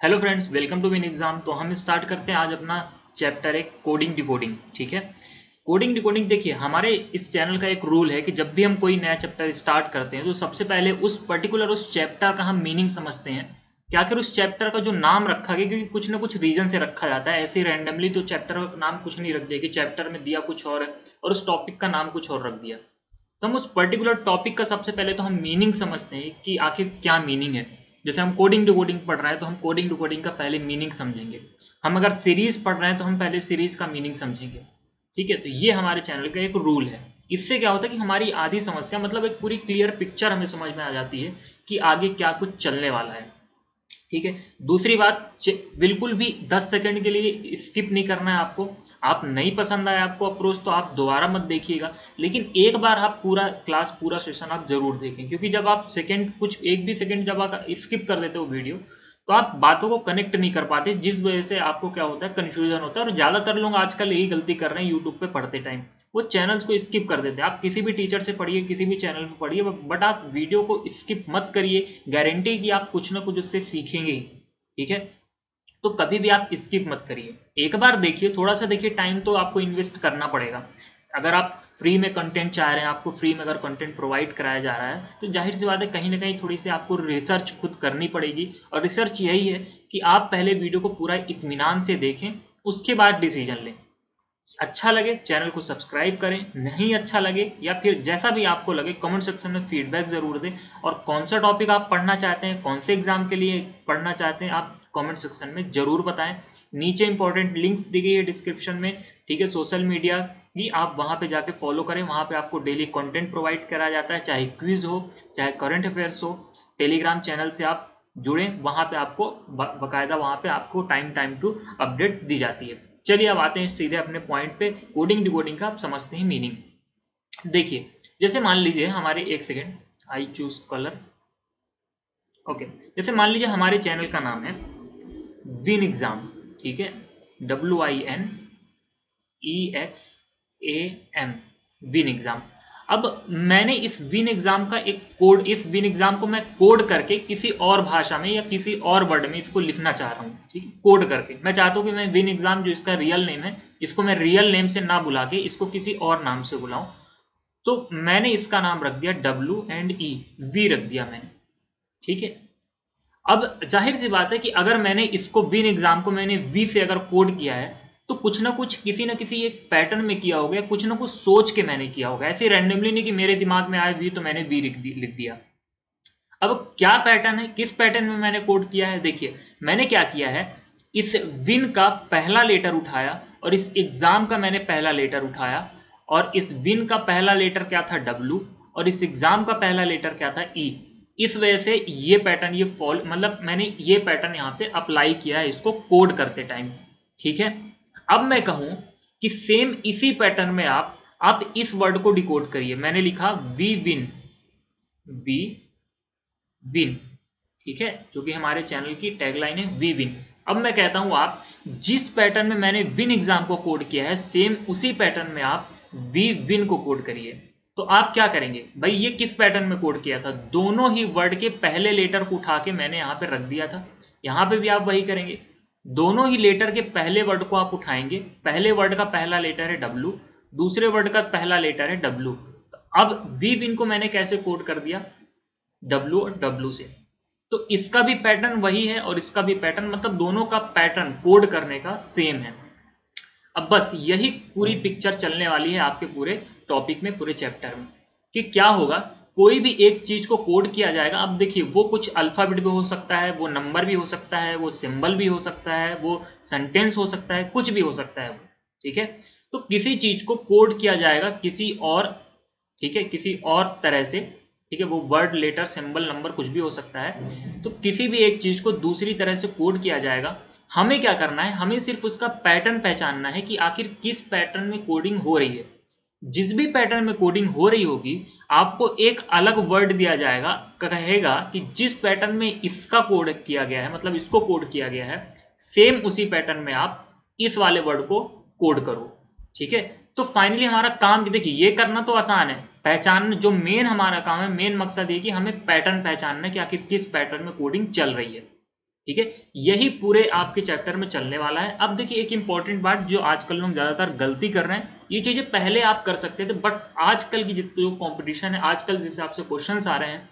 Hello friends, welcome to win exam. तो हम start करते हैं आज अपना चैप्टर एक कोडिंग डिकोडिंग। ठीक है, कोडिंग डिकोडिंग देखिए, हमारे इस चैनल का एक रूल है कि जब भी हम कोई नया चैप्टर स्टार्ट करते हैं तो सबसे पहले उस चैप्टर का हम मीनिंग समझते हैं कि आखिर उस चैप्टर का जो नाम रखा गया, क्योंकि कुछ ना कुछ रीजन से रखा जाता है। ऐसे रैंडमली तो चैप्टर का नाम कुछ नहीं रख दिया कि चैप्टर में दिया कुछ और है और उस टॉपिक का नाम कुछ और रख दिया। तो हम उस पर्टिकुलर टॉपिक का सबसे पहले तो हम मीनिंग समझते हैं कि आखिर क्या मीनिंग है। जैसे हम कोडिंग डिकोडिंग पढ़ रहे हैं तो हम कोडिंग डिकोडिंग का पहले मीनिंग समझेंगे। हम अगर सीरीज पढ़ रहे हैं तो हम पहले सीरीज का मीनिंग समझेंगे। ठीक है, तो ये हमारे चैनल का एक रूल है। इससे क्या होता है कि हमारी आधी समस्या मतलब एक पूरी क्लियर पिक्चर हमें समझ में आ जाती है कि आगे क्या कुछ चलने वाला है। ठीक है, दूसरी बात, बिल्कुल भी 10 सेकंड के लिए स्किप नहीं करना है आपको। आप नहीं पसंद आया आपको अप्रोच तो आप दोबारा मत देखिएगा, लेकिन एक बार आप पूरा क्लास पूरा सेशन आप जरूर देखें, क्योंकि जब आप सेकंड कुछ एक भी सेकंड जब आप स्किप कर देते हो वीडियो तो आप बातों को कनेक्ट नहीं कर पाते, जिस वजह से आपको क्या होता है, कंफ्यूजन होता है। और ज्यादातर लोग आजकल यही गलती कर रहे हैं यूट्यूब पे पढ़ते टाइम, वो चैनल्स को स्किप कर देते हैं। आप किसी भी टीचर से पढ़िए, किसी भी चैनल पे पढ़िए, बट आप वीडियो को स्किप मत करिए। गारंटी कि आप कुछ ना कुछ उससे सीखेंगे ही। ठीक है, तो कभी भी आप स्किप मत करिए, एक बार देखिए, थोड़ा सा देखिए। टाइम तो आपको इन्वेस्ट करना पड़ेगा। अगर आप फ्री में कंटेंट चाह रहे हैं, आपको फ्री में अगर कंटेंट प्रोवाइड कराया जा रहा है तो जाहिर सी बात है कहीं ना कहीं थोड़ी सी आपको रिसर्च खुद करनी पड़ेगी। और रिसर्च यही है कि आप पहले वीडियो को पूरा इत्मीनान से देखें, उसके बाद डिसीजन लें। अच्छा लगे चैनल को सब्सक्राइब करें, नहीं अच्छा लगे या फिर जैसा भी आपको लगे कमेंट सेक्शन में फीडबैक जरूर दें। और कौन सा टॉपिक आप पढ़ना चाहते हैं, कौन से एग्जाम के लिए पढ़ना चाहते हैं, आप कमेंट सेक्शन में जरूर बताएं। नीचे इंपॉर्टेंट लिंक्स दी गई है डिस्क्रिप्शन में। ठीक है, सोशल मीडिया भी आप वहां पे जाके फॉलो करें, वहां पे आपको डेली कंटेंट प्रोवाइड कराया जाता है, चाहे क्विज हो चाहे करंट अफेयर्स हो। टेलीग्राम चैनल से आप जुड़े, वहां पे आपको बकायदा वहां पे आपको टाइम टाइम टू अपडेट दी जाती है। चलिए अब आते हैं सीधे अपने पॉइंट पे। कोडिंग डिकोडिंग का आप समझते हैं मीनिंग। देखिए, जैसे मान लीजिए हमारे, एक second, I choose colour. Okay, जैसे मान लीजिए हमारे चैनल का नाम है विन एग्जाम। ठीक है, WINEXAM, विन एग्जाम। अब मैंने इस विन एग्जाम का एक कोड, इस विन एग्जाम को मैं कोड करके किसी और भाषा में या किसी और वर्ड में इसको लिखना चाह रहा हूँ। ठीक है, कोड करके मैं चाहता हूँ कि मैं विन एग्जाम जो इसका रियल नेम है, इसको मैं रियल नेम से ना बुला के इसको किसी और नाम से बुलाऊं। तो मैंने इसका नाम रख दिया WE, वी रख दिया मैंने। ठीक है, अब जाहिर सी बात है कि अगर मैंने इसको विन एग्जाम को मैंने वी से अगर कोड किया है तो कुछ ना कुछ किसी ना किसी एक पैटर्न में किया होगा, कुछ ना कुछ सोच के मैंने किया होगा। ऐसे रैंडमली नहीं कि मेरे दिमाग में आया वी तो मैंने वी लिख दिया। अब क्या पैटर्न है, किस पैटर्न में मैंने कोड किया है, देखिए मैंने क्या किया है। इस विन का पहला लेटर उठाया और इस एग्जाम का मैंने पहला लेटर उठाया, और इस विन का पहला लेटर क्या था, W, और इस एग्जाम का पहला लेटर क्या था, E। इस वजह से ये पैटर्न, ये फॉल मतलब मैंने ये पैटर्न यहाँ पे अप्लाई किया है इसको कोड करते टाइम। ठीक है, अब मैं कहूं कि सेम इसी पैटर्न में आप इस वर्ड को डिकोड करिए। मैंने लिखा वी विन, वी विन। ठीक है, जो कि हमारे चैनल की टैगलाइन है वी विन। अब मैं कहता हूं आप जिस पैटर्न में मैंने विन एग्जाम को कोड किया है, सेम उसी पैटर्न में आप वी विन को कोड करिए। तो आप क्या करेंगे भाई, ये किस पैटर्न में कोड किया था, दोनों ही वर्ड के पहले लेटर को उठा के मैंने यहां पे रख दिया था। यहां पे भी आप वही करेंगे, दोनों ही लेटर के पहले वर्ड को आप उठाएंगे। पहले वर्ड का पहला लेटर है W, दूसरे वर्ड का पहला लेटर है W। अब वी विन को मैंने कैसे कोड कर दिया, W और W से। तो इसका भी पैटर्न वही है और इसका भी पैटर्न, मतलब दोनों का पैटर्न कोड करने का सेम है। अब बस यही पूरी पिक्चर चलने वाली है आपके पूरे टॉपिक में, पूरे चैप्टर में, कि क्या होगा। कोई भी एक चीज को कोड किया जाएगा। अब देखिए, वो कुछ अल्फाबेट भी हो सकता है, वो नंबर भी हो सकता है, वो सिंबल भी हो सकता है, वो सेंटेंस हो सकता है, कुछ भी हो सकता है वो। ठीक है, तो किसी चीज को कोड किया जाएगा किसी और, ठीक है, किसी और तरह से। ठीक है, वो वर्ड, लेटर, सिंबल, नंबर कुछ भी हो सकता है। तो किसी भी एक चीज को दूसरी तरह से कोड किया जाएगा। हमें क्या करना है, हमें सिर्फ उसका पैटर्न पहचानना है कि आखिर किस पैटर्न में कोडिंग हो रही है। जिस भी पैटर्न में कोडिंग हो रही होगी, आपको एक अलग वर्ड दिया जाएगा, कहेगा कि जिस पैटर्न में इसका कोड किया गया है, मतलब इसको कोड किया गया है, सेम उसी पैटर्न में आप इस वाले वर्ड को कोड करो। ठीक है, तो फाइनली हमारा काम, देखिए ये करना तो आसान है, पहचान जो मेन हमारा काम है, मेन मकसद ये कि हमें पैटर्न पहचानना है कि आखिर किस पैटर्न में कोडिंग चल रही है। ठीक है, यही पूरे आपके चैप्टर में चलने वाला है। अब देखिए एक इंपॉर्टेंट बात जो आजकल लोग ज्यादातर गलती कर रहे हैं, ये चीजें पहले आप कर सकते थे, बट आजकल की जो कंपटीशन है, आजकल जिस हिसाब से क्वेश्चंस आ रहे हैं,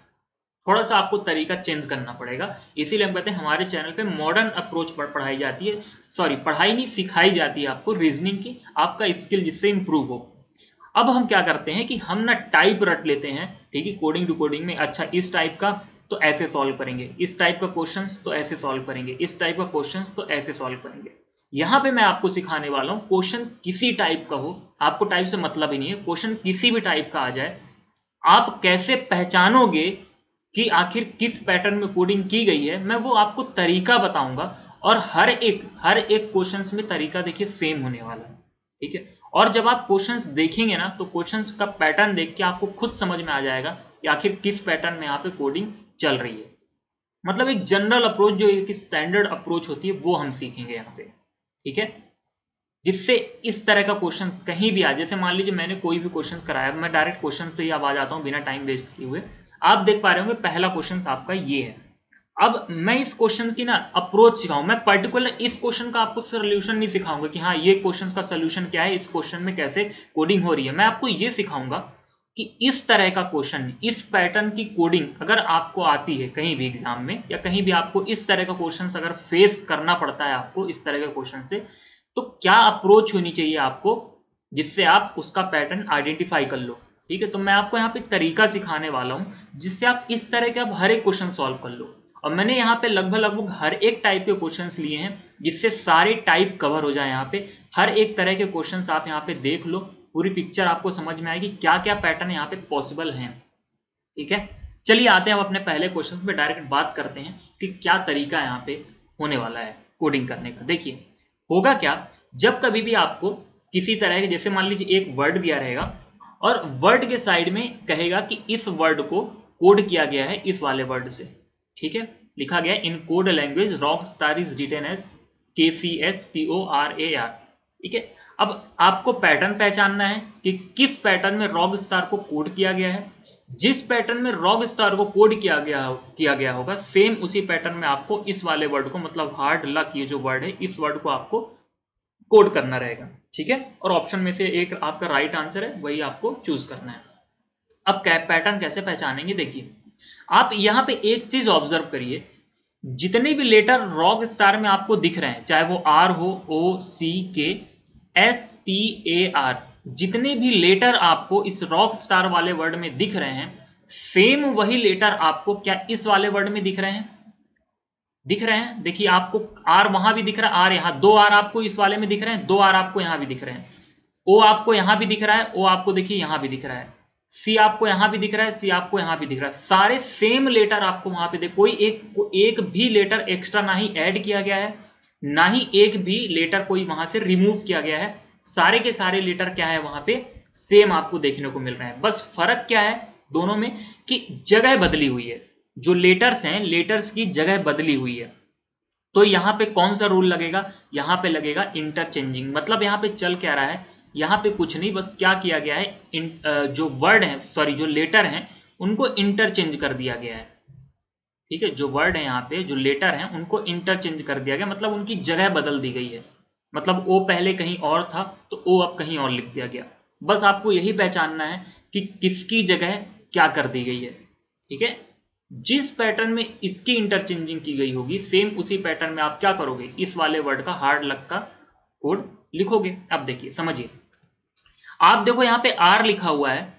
थोड़ा सा आपको तरीका चेंज करना पड़ेगा। इसीलिए हम कहते हैं हमारे चैनल पे मॉडर्न अप्रोच पढ़ाई जाती है, सॉरी पढ़ाई नहीं, सिखाई जाती है आपको रीजनिंग की, आपका स्किल जिससे इंप्रूव हो। अब हम क्या करते हैं कि हम ना टाइप रट लेते हैं, ठीक है, कोडिंग टू कोडिंग में। अच्छा इस टाइप का तो ऐसे सॉल्व करेंगे, इस टाइप का क्वेश्चंस तो ऐसे सॉल्व करेंगे, इस टाइप का क्वेश्चंस तो ऐसे सॉल्व करेंगे। यहाँ पे मैं आपको सिखाने वाला हूँ, क्वेश्चन किसी टाइप का हो, आपको टाइप से मतलब ही नहीं है, क्वेश्चन किसी भी टाइप का आ जाए, आप कैसे पहचानोगे कि आखिर किस पैटर्न में कोडिंग की गई है, मैं वो आपको तरीका बताऊंगा। और हर एक क्वेश्चंस में तरीका देखिए सेम होने वाला है, ठीक है। और जब आप क्वेश्चंस देखेंगे ना, तो क्वेश्चंस का पैटर्न देख के आपको खुद समझ में आ जाएगा कि आखिर किस पैटर्न में यहाँ पे कोडिंग चल रही है। मतलब एक जनरल अप्रोच, जो एक स्टैंडर्ड अप्रोच होती है, वो हम सीखेंगे यहाँ पे, ठीक है, जिससे इस तरह का क्वेश्चन कहीं भी आ, जैसे मान लीजिए मैंने कोई भी क्वेश्चन कराया, मैं डायरेक्ट क्वेश्चन पे ही अब आ जाता हूँ बिना टाइम वेस्ट किए हुए। आप देख पा रहे होंगे पहला क्वेश्चन आपका ये है। अब मैं इस क्वेश्चन की ना अप्रोच सिखाऊं, मैं पर्टिकुलर इस क्वेश्चन का आपको सोल्यूशन नहीं सिखाऊंगा कि हाँ ये क्वेश्चन का सोल्यूशन क्या है, इस क्वेश्चन में कैसे कोडिंग हो रही है। मैं आपको ये सिखाऊंगा कि इस तरह का क्वेश्चन, इस पैटर्न की कोडिंग अगर आपको आती है कहीं भी एग्जाम में, या कहीं भी आपको इस तरह का क्वेश्चन अगर फेस करना पड़ता है आपको इस तरह के क्वेश्चन से, तो क्या अप्रोच होनी चाहिए आपको, जिससे आप उसका पैटर्न आइडेंटिफाई कर लो, ठीक है। तो मैं आपको यहाँ पे तरीका सिखाने वाला हूँ जिससे आप इस तरह के आप हर एक क्वेश्चन सॉल्व कर लो। और मैंने यहाँ पे लगभग हर एक टाइप के क्वेश्चंस लिए हैं, जिससे सारे टाइप कवर हो जाए। यहाँ पे हर एक तरह के क्वेश्चंस आप यहाँ पे देख लो, पूरी पिक्चर आपको समझ में आएगी क्या क्या पैटर्न यहाँ पे पॉसिबल हैं, ठीक है। चलिए आते हैं हम अपने पहले क्वेश्चन पे, डायरेक्ट बात करते हैं कि क्या तरीका यहाँ पे होने वाला है कोडिंग करने का। देखिए होगा क्या, जब कभी भी आपको किसी तरह के, जैसे मान लीजिए एक वर्ड दिया रहेगा और वर्ड के साइड में कहेगा कि इस वर्ड को कोड किया गया है इस वाले वर्ड से, ठीक है, लिखा गया in code language rock star is written as KCSTORAR, ठीक है। अब आपको पैटर्न पहचानना है कि किस पैटर्न में रॉक स्टार को कोड किया गया है। जिस पैटर्न में रॉक स्टार को कोड किया गया होगा, सेम उसी पैटर्न में आपको इस वाले वर्ड को, मतलब हार्ड लक ये जो वर्ड है, इस वर्ड को आपको कोड करना रहेगा, ठीक है। और ऑप्शन में से एक आपका राइट आंसर है, वही आपको चूज करना है। अब पैटर्न कैसे पहचानेंगे, देखिए आप यहाँ पे एक चीज ऑब्जर्व करिए, जितने भी लेटर रॉक स्टार में आपको दिख रहे हैं, चाहे वो R हो, OCKSTAR, जितने भी लेटर आपको इस रॉक स्टार वाले वर्ड में दिख रहे हैं, सेम वही लेटर आपको क्या इस वाले वर्ड में दिख रहे हैं, दिख रहे हैं। देखिए आपको R वहां भी दिख रहा है, R यहाँ, 2 R आपको इस वाले में दिख रहे हैं, 2 R आपको यहां भी दिख रहे हैं, O आपको यहां भी दिख रहा है, O आपको देखिए यहां भी दिख रहा है, C आपको यहां भी दिख रहा है, C आपको यहां भी दिख रहा है, सारे सेम लेटर आपको वहां पे देख, कोई एक भी लेटर एक्स्ट्रा ना ही ऐड किया गया है, ना ही एक भी लेटर कोई वहां से रिमूव किया गया है। सारे के सारे लेटर क्या है वहां पे सेम आपको देखने को मिल रहे हैं। बस फर्क क्या है दोनों में कि जगह बदली हुई है, जो लेटर्स हैं, लेटर्स की जगह बदली हुई है। तो यहां पे कौन सा रूल लगेगा, यहां पे लगेगा इंटरचेंजिंग। मतलब यहां पे चल क्या रहा है, यहां पे कुछ नहीं, बस क्या किया गया है, जो वर्ड है, सॉरी जो लेटर हैं, उनको इंटरचेंज कर दिया गया है, ठीक है। जो वर्ड है यहाँ पे, जो लेटर हैं, उनको इंटरचेंज कर दिया गया, मतलब उनकी जगह बदल दी गई है। मतलब O पहले कहीं और था तो O अब कहीं और लिख दिया गया। बस आपको यही पहचानना है कि किसकी जगह क्या कर दी गई है, ठीक है। जिस पैटर्न में इसकी इंटरचेंजिंग की गई होगी, सेम उसी पैटर्न में आप क्या करोगे, इस वाले वर्ड का हार्ड लक का कोड लिखोगे। अब देखिए समझिए, आप देखो यहाँ पे R लिखा हुआ है,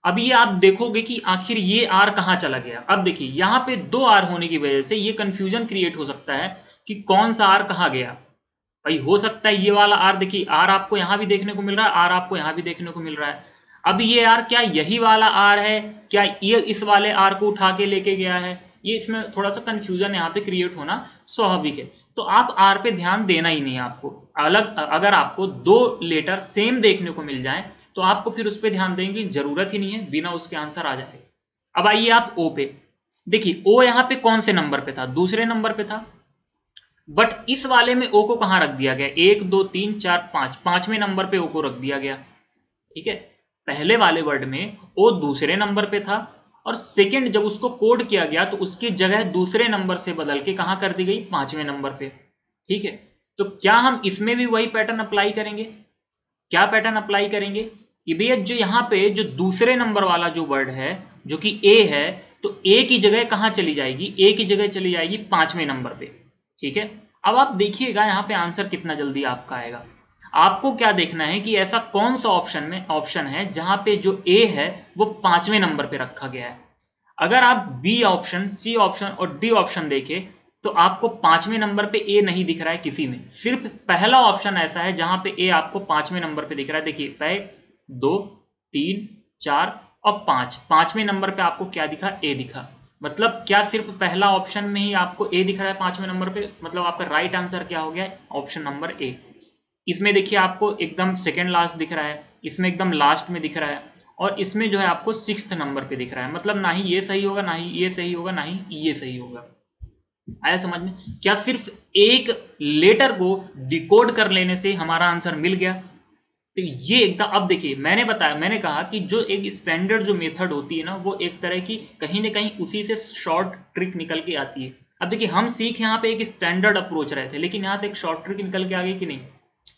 अब ये आप देखोगे कि आखिर ये R कहाँ चला गया। अब देखिए यहाँ पे 2 R होने की वजह से ये कंफ्यूजन क्रिएट हो सकता है कि कौन सा R कहाँ गया। भाई हो सकता है ये वाला R, देखिए R आपको यहाँ भी देखने को मिल रहा है, R आपको यहाँ भी देखने को मिल रहा है। अब ये R क्या यही वाला R है, क्या ये इस वाले R को उठा के लेके गया है, ये इसमें थोड़ा सा कंफ्यूजन यहाँ पे क्रिएट होना स्वाभाविक है। तो आप R पे ध्यान देना ही नहीं है आपको। अगर आपको 2 लेटर सेम देखने को मिल जाए तो आपको फिर उस पर ध्यान देने की जरूरत ही नहीं है, बिना उसके आंसर आ जाएगा। अब आइए आप O पे, देखिए O यहाँ पे कौन से नंबर पे था, दूसरे नंबर पे था, बट इस वाले में O को कहाँ रख दिया गया, 1 2 3 4 5, 5वें नंबर पे O को रख दिया गया, ठीक है। पहले वाले वर्ड में O दूसरे नंबर पे था और सेकंड जब उसको कोड किया गया तो उसकी जगह दूसरे नंबर से बदल के कहां कर दी गई, 5वें नंबर पे। ठीक है, तो क्या हम इसमें भी वही पैटर्न अप्लाई करेंगे? क्या पैटर्न अप्लाई करेंगे कि भैया जो यहाँ पे जो दूसरे नंबर वाला जो वर्ड है जो कि ए है, तो ए की जगह कहां चली जाएगी, ए की जगह चली जाएगी 5वें नंबर पे। ठीक है, अब आप देखिएगा यहाँ पे आंसर कितना जल्दी आपका आएगा। आपको क्या देखना है कि ऐसा कौन सा ऑप्शन है जहां पे जो ए है वो 5वें नंबर पे रखा गया है। अगर आप बी ऑप्शन, सी ऑप्शन और डी ऑप्शन देखें तो आपको 5वें नंबर पे ए नहीं दिख रहा है किसी में, सिर्फ पहला ऑप्शन ऐसा है जहां पे ए आपको 5वें नंबर पे दिख रहा है। देखिए 1, 2, 3, 4 और 5, 5वें नंबर पे आपको क्या दिखा, ए दिखा। मतलब क्या सिर्फ पहला ऑप्शन में ही आपको ए दिख रहा है 5वें नंबर पे? मतलब आपका राइट आंसर क्या हो गया, ऑप्शन नंबर ए। इसमें देखिए आपको एकदम सेकेंड लास्ट दिख रहा है, इसमें एकदम लास्ट में दिख रहा है, और इसमें जो है आपको 6th नंबर पे दिख रहा है। मतलब ना ही ये सही होगा, ना ही ये सही होगा, ना ही ये सही होगा। आया समझ में? क्या सिर्फ एक लेटर को डिकोड कर लेने से हमारा आंसर मिल गया? तो ये एकदम, अब देखिए मैंने बताया, मैंने कहा कि जो एक स्टैंडर्ड जो मेथड होती है ना, वो एक तरह की कहीं ना कहीं उसी से शॉर्ट ट्रिक निकल के आती है। अब देखिए हम सीख यहाँ पे एक स्टैंडर्ड अप्रोच रहे थे, लेकिन यहाँ से एक शॉर्ट ट्रिक निकल के आ गई कि नहीं,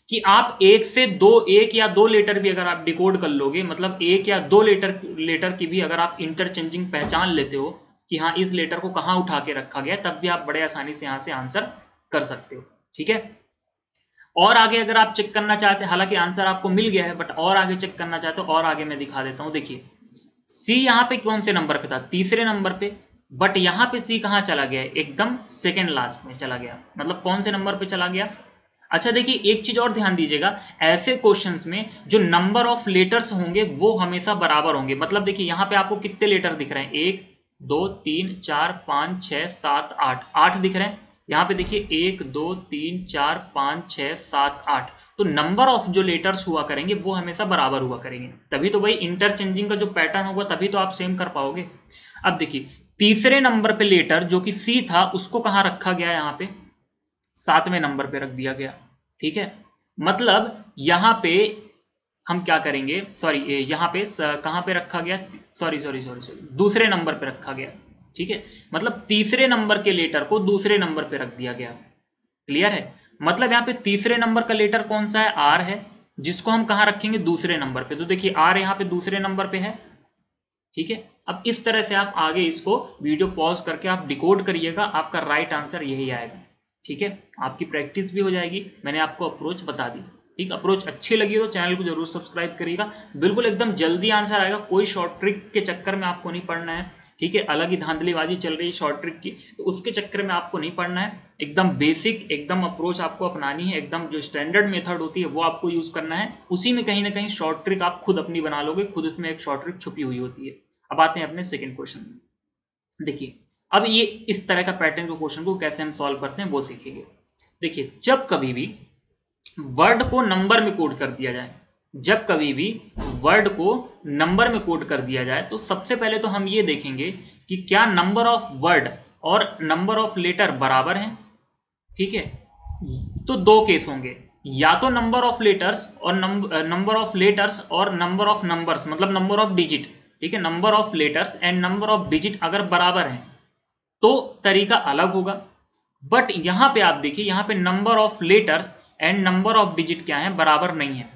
कि आप एक या दो लेटर भी अगर आप डिकोड कर लोगे, मतलब एक या दो लेटर की भी अगर आप इंटरचेंजिंग पहचान लेते हो कि हाँ इस लेटर को कहाँ उठा के रखा गया, तब भी आप बड़े आसानी से यहाँ से आंसर कर सकते हो। ठीक है, और आगे अगर आप चेक करना चाहते हैं, हालांकि आंसर आपको मिल गया है, बट और आगे चेक करना चाहते हो, और आगे मैं दिखा देता हूं। देखिए सी यहाँ पे कौन से नंबर पे था, तीसरे नंबर पे, बट यहाँ पे सी कहाँ चला गया, एकदम सेकेंड लास्ट में चला गया। मतलब कौन से नंबर पे चला गया? अच्छा देखिए एक चीज और ध्यान दीजिएगा, ऐसे क्वेश्चंस में जो नंबर ऑफ लेटर्स होंगे वो हमेशा बराबर होंगे। मतलब देखिए यहाँ पे आपको कितने लेटर दिख रहे हैं, 1, 2, 3, 4, 5, 6, 7, 8, 8 दिख रहे हैं। यहाँ पे देखिए 1, 2, 3, 4, 5, 6, 7, 8, तो नंबर ऑफ जो लेटर्स हुआ करेंगे वो हमेशा बराबर हुआ करेंगे, तभी तो भाई इंटरचेंजिंग का जो पैटर्न होगा तभी तो आप सेम कर पाओगे। अब देखिए तीसरे नंबर पे लेटर जो कि सी था उसको कहाँ रखा गया, यहाँ पे 7वें नंबर पे रख दिया गया। ठीक है, मतलब यहाँ पे हम क्या करेंगे, सॉरी यहाँ पे कहाँ पे रखा गया, सॉरी दूसरे नंबर पे रखा गया। ठीक है, मतलब तीसरे नंबर के लेटर को दूसरे नंबर पे रख दिया गया। क्लियर है? मतलब यहाँ पे तीसरे नंबर का लेटर कौन सा है, आर है, जिसको हम कहाँ रखेंगे, दूसरे नंबर पे। तो देखिए आर यहाँ पे दूसरे नंबर पे है। ठीक है, अब इस तरह से आप आगे इसको वीडियो पॉज करके आप डिकोड करिएगा, आपका राइट आंसर यही आएगा। ठीक है, आपकी प्रैक्टिस भी हो जाएगी। मैंने आपको अप्रोच बता दी। ठीक, अप्रोच अच्छी लगी तो चैनल को जरूर सब्सक्राइब करिएगा। बिल्कुल एकदम जल्दी आंसर आएगा, कोई शॉर्ट ट्रिक के चक्कर में आपको नहीं पड़ना है। ठीक है, अलग ही धांधलीबाजी चल रही है शॉर्ट ट्रिक की, तो उसके चक्कर में आपको नहीं पड़ना है। एकदम बेसिक एकदम अप्रोच आपको अपनानी है, एकदम जो स्टैंडर्ड मेथड होती है वो आपको यूज करना है। उसी में कहीं ना कहीं शॉर्ट ट्रिक आप खुद अपनी बना लोगे, खुद उसमें एक शॉर्ट ट्रिक छुपी हुई होती है। अब आते हैं अपने सेकंड क्वेश्चन में। देखिए अब ये इस तरह का पैटर्न के क्वेश्चन को कैसे हम सॉल्व करते हैं वो सीखेंगे। देखिए जब कभी भी वर्ड को नंबर में कोड कर दिया जाए, जब कभी भी वर्ड को नंबर में कोड कर दिया जाए, तो सबसे पहले तो हम ये देखेंगे कि क्या नंबर ऑफ वर्ड और नंबर ऑफ लेटर बराबर हैं। ठीक है, तो दो केस होंगे, या तो नंबर ऑफ लेटर्स और नंबर ऑफ लेटर्स और नंबर ऑफ नंबर्स, मतलब नंबर ऑफ डिजिट। ठीक है, number of letters and number of digit अगर बराबर हैं तो तरीका अलग होगा। बट यहां पे आप देखिए, यहां पे number of letters and number of digit क्या है, बराबर नहीं है।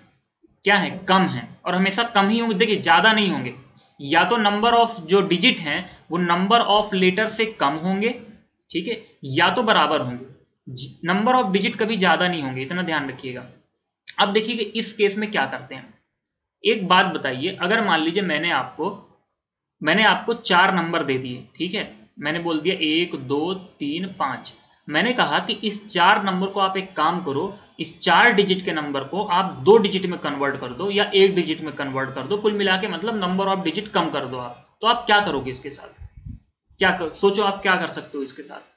क्या है, कम है, और हमेशा कम ही होंगे। देखिए ज्यादा नहीं होंगे, या तो नंबर ऑफ जो डिजिट हैं वो नंबर ऑफ लेटर से कम होंगे, ठीक है, या तो बराबर होंगे। नंबर ऑफ डिजिट कभी ज्यादा नहीं होंगे, इतना ध्यान रखिएगा। अब देखिए इस केस में क्या करते हैं, एक बात बताइए, अगर मान लीजिए मैंने आपको 4 नंबर दे दिए। ठीक है, मैंने बोल दिया 1, 2, 3, 5। मैंने कहा कि इस 4 नंबर को आप एक काम करो, इस 4 डिजिट के नंबर को आप 2 डिजिट में कन्वर्ट कर दो या 1 डिजिट में कन्वर्ट कर दो, कुल मिला के मतलब नंबर ऑफ डिजिट कम कर दो आप। तो आप क्या करोगे इसके साथ, सोचो आप क्या कर सकते हो इसके साथ।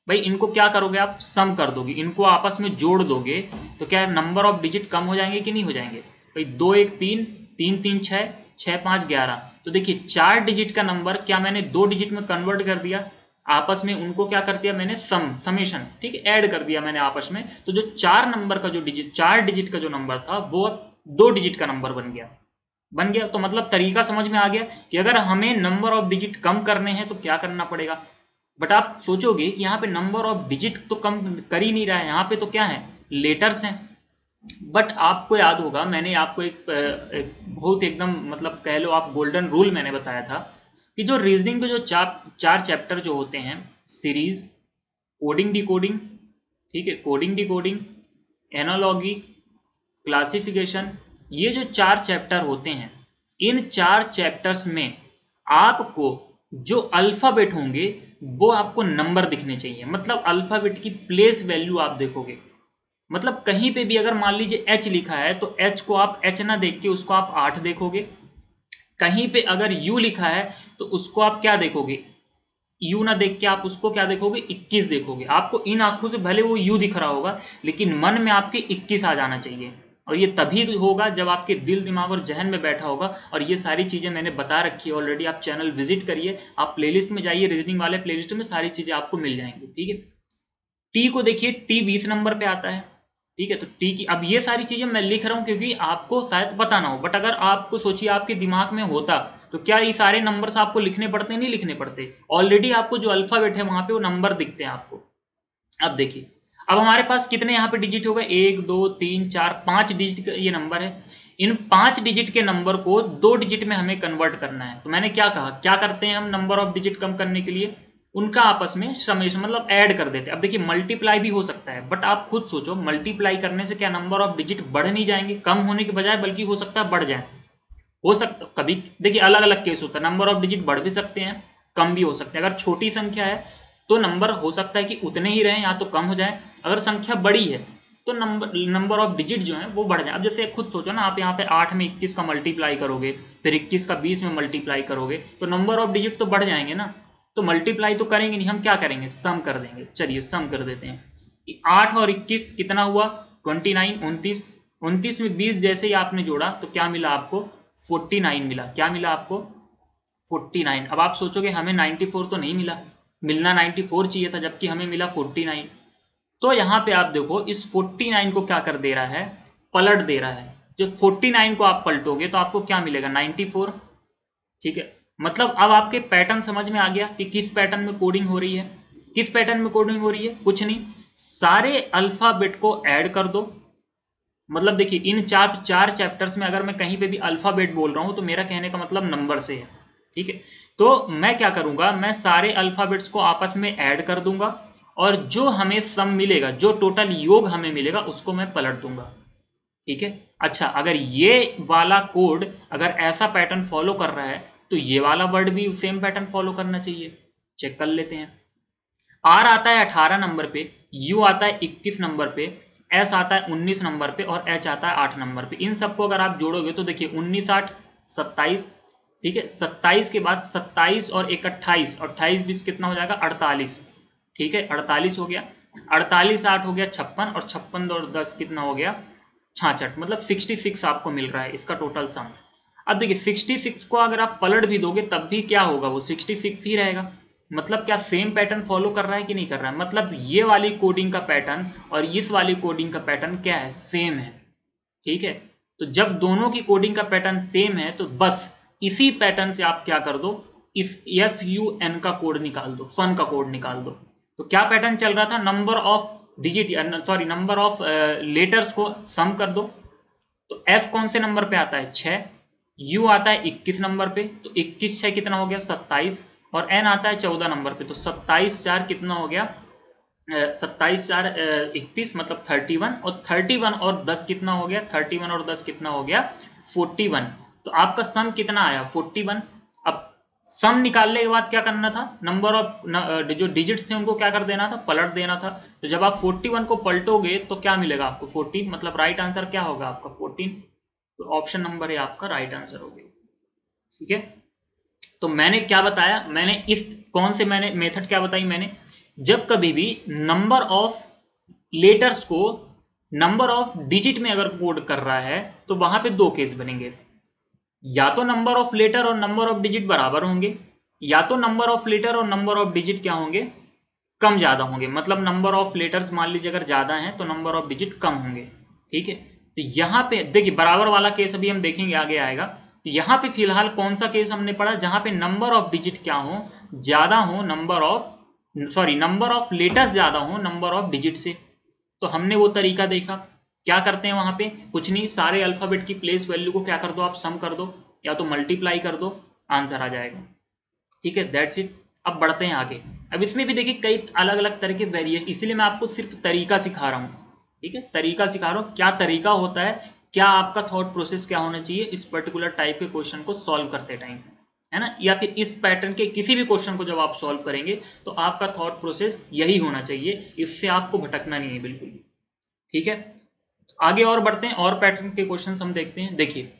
भाई इनको क्या करोगे, आप सम कर दोगे, इनको आपस में जोड़ दोगे, तो क्या नंबर ऑफ डिजिट कम हो जाएंगे कि नहीं हो जाएंगे। भाई 2, 1, 3, 3, 3, 6, 6, 5, 11। तो देखिए 4 डिजिट का नंबर क्या मैंने 2 डिजिट में कन्वर्ट कर दिया, आपस में उनको क्या कर दिया मैंने, समेशन, ठीक है, ऐड कर दिया मैंने आपस में। तो जो 4 नंबर का जो डिजिट, 4 डिजिट का जो नंबर था वो 2 डिजिट का नंबर बन गया। बन गया। तो मतलब तरीका समझ में आ गया कि अगर हमें नंबर ऑफ डिजिट कम करने हैं तो क्या करना पड़ेगा। बट आप सोचोगे कि यहाँ पे नंबर ऑफ डिजिट तो कम कर ही नहीं रहा है, यहाँ पे तो क्या है, लेटर्स हैं। बट आपको याद होगा मैंने आपको एक बहुत एकदम मतलब कह लो आप गोल्डन रूल मैंने बताया था कि जो रीजनिंग के जो चार चैप्टर जो होते हैं, सीरीज, कोडिंग डिकोडिंग, ठीक है, कोडिंग डिकोडिंग, एनालॉगी, क्लासिफिकेशन, ये जो चार चैप्टर होते हैं, इन चार चैप्टर्स में आपको जो अल्फाबेट होंगे वो आपको नंबर दिखने चाहिए। मतलब अल्फाबेट की प्लेस वैल्यू आप देखोगे। मतलब कहीं पे भी अगर मान लीजिए एच लिखा है तो एच को आप एच ना देख के उसको आप 8 देखोगे। कहीं पे अगर यू लिखा है तो उसको आप क्या देखोगे, यू ना देख के आप उसको क्या देखोगे, 21 देखोगे। आपको इन आंखों से भले वो यू दिख रहा होगा लेकिन मन में आपके 21 आ जाना चाहिए। और ये तभी होगा जब आपके दिल दिमाग और जहन में बैठा होगा। और ये सारी चीजें मैंने बता रखी है ऑलरेडी, आप चैनल विजिट करिए, आप प्लेलिस्ट में जाइए, रीजनिंग वाले प्लेलिस्ट में सारी चीजें आपको मिल जाएंगी। ठीक है, टी को देखिए, टी 20 नंबर पे आता है। ठीक है, तो टी की अब ये सारी चीजें मैं लिख रहा हूं क्योंकि आपको शायद पता ना हो, बट अगर आपको सोचिए आपके दिमाग में होता तो क्या ये सारे नंबर्स आपको लिखने पड़ते, नहीं लिखने पड़ते। ऑलरेडी आपको जो अल्फाबेट है वहां पे वो नंबर दिखते हैं आपको। अब देखिए, अब हमारे पास कितने यहाँ पे डिजिट हो गए, 1 2 3 4 5 डिजिट का ये नंबर है। इन 5 डिजिट के नंबर को 2 डिजिट में हमें कन्वर्ट करना है। तो मैंने क्या कहा, क्या करते हैं हम नंबर ऑफ डिजिट कम करने के लिए, उनका आपस में समेशन मतलब ऐड कर देते हैं। अब देखिए मल्टीप्लाई भी हो सकता है, बट आप खुद सोचो मल्टीप्लाई करने से क्या नंबर ऑफ डिजिट बढ़ नहीं जाएंगे, कम होने के बजाय, बल्कि हो सकता है बढ़ जाए। हो सकता कभी देखिए अलग अलग केस होता है, नंबर ऑफ डिजिट बढ़ भी सकते हैं, कम भी हो सकते हैं। अगर छोटी संख्या है तो नंबर हो सकता है कि उतने ही रहें या तो कम हो जाए। अगर संख्या बड़ी है तो नंबर ऑफ डिजिट जो है वो बढ़ जाए। अब जैसे खुद सोचो ना, आप यहाँ पे 8 में 21 का मल्टीप्लाई करोगे, फिर 21 का 20 में मल्टीप्लाई करोगे तो नंबर ऑफ डिजिट तो बढ़ जाएंगे ना। तो मल्टीप्लाई तो करेंगे नहीं, हम क्या करेंगे, सम कर देंगे। चलिए सम कर देते हैं। 8 और 21 कितना हुआ, 29, 29, 29 में 20 जैसे ही आपने जोड़ा तो क्या मिला आपको, 49 मिला। क्या मिला आपको, 49। अब आप सोचोगे हमें 94 तो नहीं मिला, मिलना 94 चाहिए था, जबकि हमें मिला 49। तो यहां पे आप देखो इस 49 को क्या कर दे रहा है, पलट दे रहा है। जब 49 को आप पलटोगे तो आपको क्या मिलेगा, 94। ठीक है, मतलब अब आपके पैटर्न समझ में आ गया कि किस पैटर्न में कोडिंग हो रही है। किस पैटर्न में कोडिंग हो रही है, कुछ नहीं, सारे अल्फाबेट को ऐड कर दो। मतलब देखिए इन चार चैप्टर्स में अगर मैं कहीं पे भी अल्फाबेट बोल रहा हूं तो मेरा कहने का मतलब नंबर से है। ठीक है, तो मैं क्या करूंगा, मैं सारे अल्फाबेट्स को आपस में ऐड कर दूंगा और जो हमें सम मिलेगा, जो टोटल योग हमें मिलेगा उसको मैं पलट दूंगा। ठीक है, अच्छा अगर ये वाला कोड अगर ऐसा पैटर्न फॉलो कर रहा है तो ये वाला वर्ड भी सेम पैटर्न फॉलो करना चाहिए। चेक कर लेते हैं। आर आता है 18 नंबर पे, यू आता है 21 नंबर पे, एस आता है 19 नंबर पे और एच आता है 8 नंबर पे। इन सबको अगर आप जोड़ोगे तो देखिए 19 8 27। ठीक है, 27 के बाद 27 और 1 28, और 28 20 कितना हो जाएगा, 48। ठीक है, 48 हो गया। 48 8 हो गया 56, और 56 और 10 कितना हो गया, 66। मतलब 66 आपको मिल रहा है इसका टोटल सम। अब देखिए 66 को अगर आप पलट भी दोगे तब भी क्या होगा, वो 66 ही रहेगा। मतलब क्या सेम पैटर्न फॉलो कर रहा है कि नहीं कर रहा है, मतलब ये वाली कोडिंग का पैटर्न और इस वाली कोडिंग का पैटर्न क्या है, सेम है। ठीक है, तो जब दोनों की कोडिंग का पैटर्न सेम है तो बस इसी पैटर्न से आप क्या कर दो, इस FUN का कोड निकाल दो, फन का कोड निकाल दो। तो क्या पैटर्न चल रहा था, number of digit sorry number of letters को सम कर दो। तो F कौन से नंबर पे आता है, 6, U आता है 21 नंबर पे, तो 21 6 कितना हो गया, 27, और N आता है 14 नंबर पे, तो 27 4 कितना हो गया, 27 4 31, मतलब 31, और 31 और 10 कितना हो गया, 31 और 10 कितना हो गया, 41। तो आपका सम कितना आया, 41। अब सम निकालने के बाद क्या करना था, नंबर ऑफ जो डिजिट्स थे उनको क्या कर देना था, पलट देना था। तो जब आप 41 को पलटोगे तो क्या मिलेगा आपको, 14। मतलब राइट आंसर क्या होगा आपका, 14। तो ऑप्शन नंबर है आपका राइट आंसर हो गया। ठीक है, तो मैंने क्या बताया, मैंने इस कौन से मैंने मेथड क्या बताई मैंने, जब कभी भी नंबर ऑफ लेटर्स को नंबर ऑफ डिजिट में अगर कोड कर रहा है तो वहां पे दो केस बनेंगे, या तो नंबर ऑफ लेटर और नंबर ऑफ डिजिट बराबर होंगे, या तो नंबर ऑफ लेटर और नंबर ऑफ डिजिट क्या होंगे, कम ज्यादा होंगे। मतलब नंबर ऑफ लेटर्स मान लीजिए अगर ज्यादा है तो नंबर ऑफ डिजिट कम होंगे। ठीक है, तो यहां पे देखिए बराबर वाला केस अभी हम देखेंगे आगे आएगा। यहाँ पे फिलहाल कौन सा केस हमने पढ़ा, जहां पे नंबर ऑफ डिजिट क्या हो, ज्यादा हो नंबर ऑफ लेटर्स ज्यादा हो नंबर ऑफ डिजिट से। तो हमने वो तरीका देखा, क्या करते हैं वहां पे, कुछ नहीं, सारे अल्फाबेट की प्लेस वैल्यू को क्या कर दो, आप सम कर दो या तो मल्टीप्लाई कर दो, आंसर आ जाएगा। ठीक है, दैट्स इट। अब बढ़ते हैं आगे। अब इसमें भी देखिए कई अलग अलग तरह के वेरिएशन, इसीलिए मैं आपको सिर्फ तरीका सिखा रहा हूँ। ठीक है, तरीका सिखा रहा हूँ, क्या तरीका होता है, क्या आपका थॉट प्रोसेस क्या होना चाहिए इस पर्टिकुलर टाइप के क्वेश्चन को सॉल्व करते टाइम, है ना, या फिर इस पैटर्न के किसी भी क्वेश्चन को जब आप सॉल्व करेंगे तो आपका थॉट प्रोसेस यही होना चाहिए, इससे आपको भटकना नहीं है बिल्कुल। ठीक है, आगे और बढ़ते हैं, और पैटर्न के क्वेश्चन हम देखते हैं। देखिए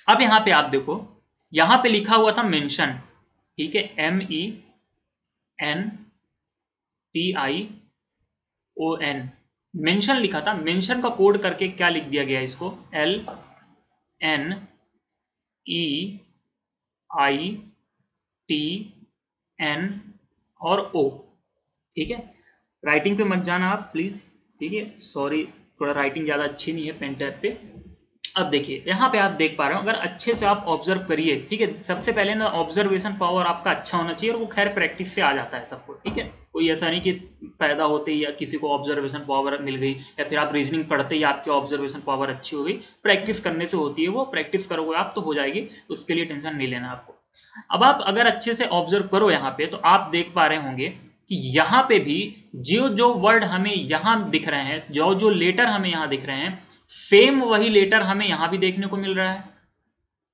अब यहां पे आप देखो, यहां पे लिखा हुआ था मेंशन, ठीक है, MENTION, मेंशन लिखा था। मेंशन का कोड करके क्या लिख दिया गया, इसको LNEITN और O। ठीक है, राइटिंग पे मत जाना आप प्लीज, ठीक है, सॉरी थोड़ा राइटिंग ज्यादा अच्छी नहीं है पेन टैब पे। अब देखिए यहाँ पे आप देख पा रहे हो, अगर अच्छे से आप ऑब्जर्व करिए, ठीक है, सबसे पहले ना ऑब्जर्वेशन पावर आपका अच्छा होना चाहिए, और वो खैर प्रैक्टिस से आ जाता है सबको। ठीक है, कोई ऐसा नहीं कि पैदा होते ही या किसी को ऑब्जर्वेशन पावर मिल गई, या फिर आप रीजनिंग पढ़ते ही आपकी ऑब्जर्वेशन पावर अच्छी हो गई, प्रैक्टिस करने से होती है वो, प्रैक्टिस करोगे आप तो हो जाएगी, उसके लिए टेंशन नहीं लेना आपको। अब आप अगर अच्छे से ऑब्जर्व करो यहाँ पे, तो आप देख पा रहे होंगे कि यहाँ पे भी जो जो वर्ड हमें यहाँ दिख रहे हैं, जो जो लेटर हमें यहाँ दिख रहे हैं, सेम वही लेटर हमें यहां भी देखने को मिल रहा है।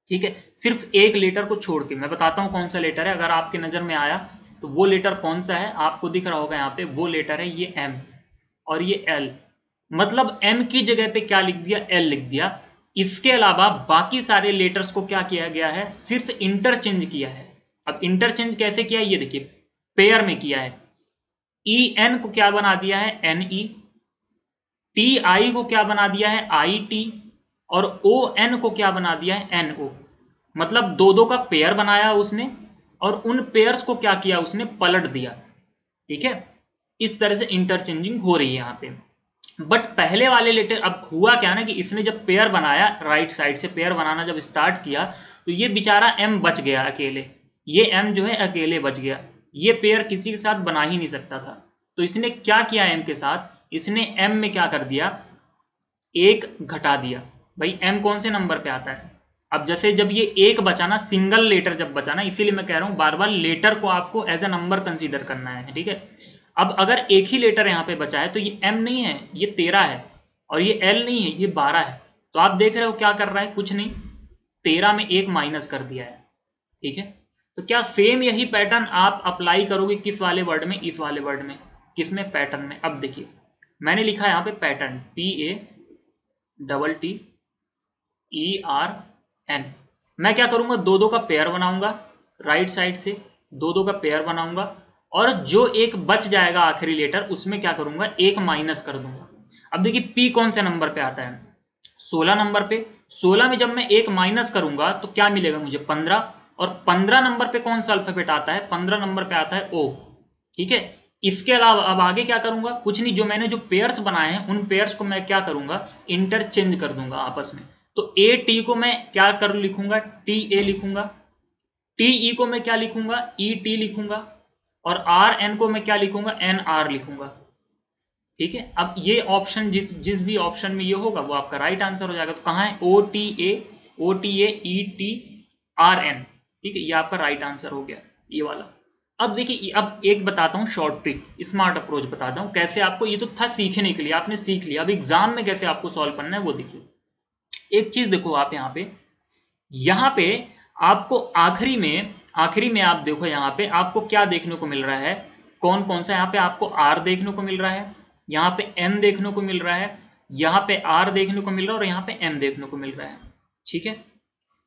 ठीक है, सिर्फ एक लेटर को छोड़ के, मैं बताता हूं कौन सा लेटर है, अगर आपके नजर में आया तो वो लेटर कौन सा है, आपको दिख रहा होगा यहाँ पे, वो लेटर है ये M और ये L। मतलब M की जगह पे क्या लिख दिया, L लिख दिया। इसके अलावा बाकी सारे लेटर्स को क्या किया गया है, सिर्फ इंटरचेंज किया है। अब इंटरचेंज कैसे किया है, ये देखिए, पेयर में किया है। EN को क्या बना दिया है, NE, TI को क्या बना दिया है, IT, और ON को क्या बना दिया है, NO। मतलब दो दो का पेयर बनाया उसने, और उन पेयर्स को क्या किया उसने, पलट दिया। ठीक है, इस तरह से इंटरचेंजिंग हो रही है यहाँ पे। बट पहले वाले लेटर, अब हुआ क्या ना कि इसने जब पेयर बनाया, राइट साइड से पेयर बनाना जब स्टार्ट किया, तो ये बेचारा M बच गया अकेले, ये M जो है अकेले बच गया, ये पेयर किसी के साथ बना ही नहीं सकता था। तो इसने क्या किया M के साथ, इसने M में क्या कर दिया, एक घटा दिया। भाई M कौन से नंबर पे आता है, अब जैसे जब ये एक बचा ना, सिंगल लेटर जब बचा ना, इसीलिए मैं कह रहा हूं बार बार लेटर को आपको एज अ नंबर कंसीडर करना है। ठीक है, अब अगर एक ही लेटर यहाँ पे बचा है तो ये M नहीं है, ये 13 है, और ये L नहीं है, ये 12 है। तो आप देख रहे हो क्या कर रहा है, कुछ नहीं, 13 में एक माइनस कर दिया है। ठीक है, तो क्या सेम यही पैटर्न आप अप्लाई करोगे किस वाले वर्ड में, इस वाले वर्ड में, किसमें, पैटर्न में। अब देखिए मैंने लिखा है यहाँ पे पैटर्न, PATTERN। मैं क्या करूंगा, दो दो का पेयर बनाऊंगा, राइट साइड से दो दो का पेयर बनाऊंगा, और जो एक बच जाएगा आखिरी लेटर, उसमें क्या करूंगा, एक माइनस कर दूंगा। अब देखिए P कौन से नंबर पे आता है, 16 नंबर पे। 16 में जब मैं एक माइनस करूंगा तो क्या मिलेगा मुझे, 15, और 15 नंबर पे कौन सा अल्फाबेट आता है, 15 नंबर पे आता है O। ठीक है, इसके अलावा अब आगे क्या करूंगा, कुछ नहीं, जो मैंने जो पेयर्स बनाए हैं उन पेयर्स को मैं क्या करूंगा, इंटरचेंज कर दूंगा आपस में। तो AT को मैं क्या कर लिखूंगा, TA लिखूंगा, TE को मैं क्या लिखूंगा, ET लिखूंगा, और RN को मैं क्या लिखूंगा, NR लिखूंगा। ठीक है, अब ये ऑप्शन जिस भी ऑप्शन में ये होगा वो आपका राइट आंसर हो जाएगा। तो कहाँ है, OTA ETRN। ठीक है, ये आपका राइट आंसर हो गया, ये वाला। अब देखिए, अब एक बताता हूँ शॉर्ट ट्रिक, स्मार्ट अप्रोच बताता हूँ कैसे आपको, ये तो था सीखने के लिए, आपने सीख लिया, अब एग्जाम में कैसे आपको सॉल्व करना है वो देखिए। एक चीज देखो आप यहाँ पे आपको आखिरी में आप देखो, यहाँ पे आपको क्या देखने को मिल रहा है, कौन कौन सा, यहाँ पे आपको R देखने को मिल रहा है, यहाँ पे N देखने को मिल रहा है, यहाँ पे R देखने को मिल रहा है, और यहाँ पे M देखने को मिल रहा है। ठीक है,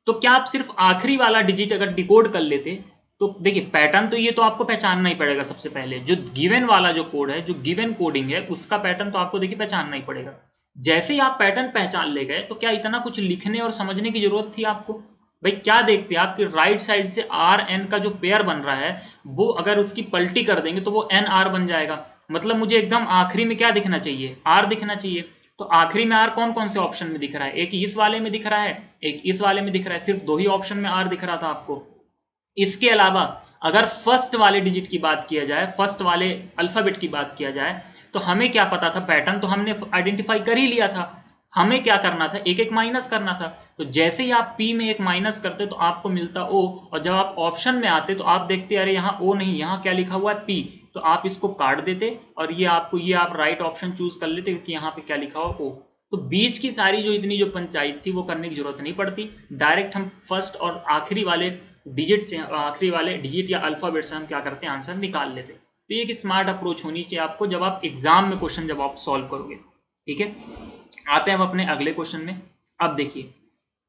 तो क्या आप सिर्फ आखिरी वाला डिजिट अगर डिकोड कर लेते, तो देखिए पैटर्न तो ये तो आपको पहचानना ही पड़ेगा। सबसे पहले जो गिवन वाला जो कोड है, जो गिवन कोडिंग है, उसका पैटर्न तो आपको देखिए पहचानना ही पड़ेगा। जैसे ही आप पैटर्न पहचान ले गए, तो क्या इतना कुछ लिखने और समझने की जरूरत थी आपको। भाई क्या देखते हैं आपकी राइट साइड से RN का जो पेयर बन रहा है, वो अगर उसकी पलटी कर देंगे तो वो NR बन जाएगा। मतलब मुझे एकदम आखिरी में क्या दिखना चाहिए, R दिखना चाहिए। तो आखिरी में R कौन कौन से ऑप्शन में दिख रहा है, एक इस वाले में दिख रहा है, एक इस वाले में दिख रहा है, सिर्फ 2 ही ऑप्शन में आर दिख रहा था आपको। इसके अलावा अगर फर्स्ट वाले डिजिट की बात किया जाए, फर्स्ट वाले अल्फाबेट की बात किया जाए, तो हमें क्या पता था, पैटर्न तो हमने आइडेंटिफाई कर ही लिया था। हमें क्या करना था, एक एक माइनस करना था। तो जैसे ही आप पी में एक माइनस करते तो आपको मिलता ओ, और जब आप ऑप्शन में आते तो आप देखते अरे यहाँ ओ नहीं, यहाँ क्या लिखा हुआ है पी, तो आप इसको काट देते और ये आप राइट ऑप्शन चूज कर लेते क्योंकि यहाँ पे क्या लिखा हुआ ओ। तो बीच की सारी जो इतनी जो पंचायत थी वो करने की जरूरत नहीं पड़ती, डायरेक्ट हम फर्स्ट और आखिरी वाले डिजिट से, आखिरी वाले डिजिट या अल्फाबेट से हम क्या करते हैं, आंसर निकाल लेते। तो ये एक स्मार्ट अप्रोच होनी चाहिए आपको जब आप एग्जाम में क्वेश्चन जब आप सॉल्व करोगे। ठीक है, आते हैं हम अपने अगले क्वेश्चन में। अब देखिए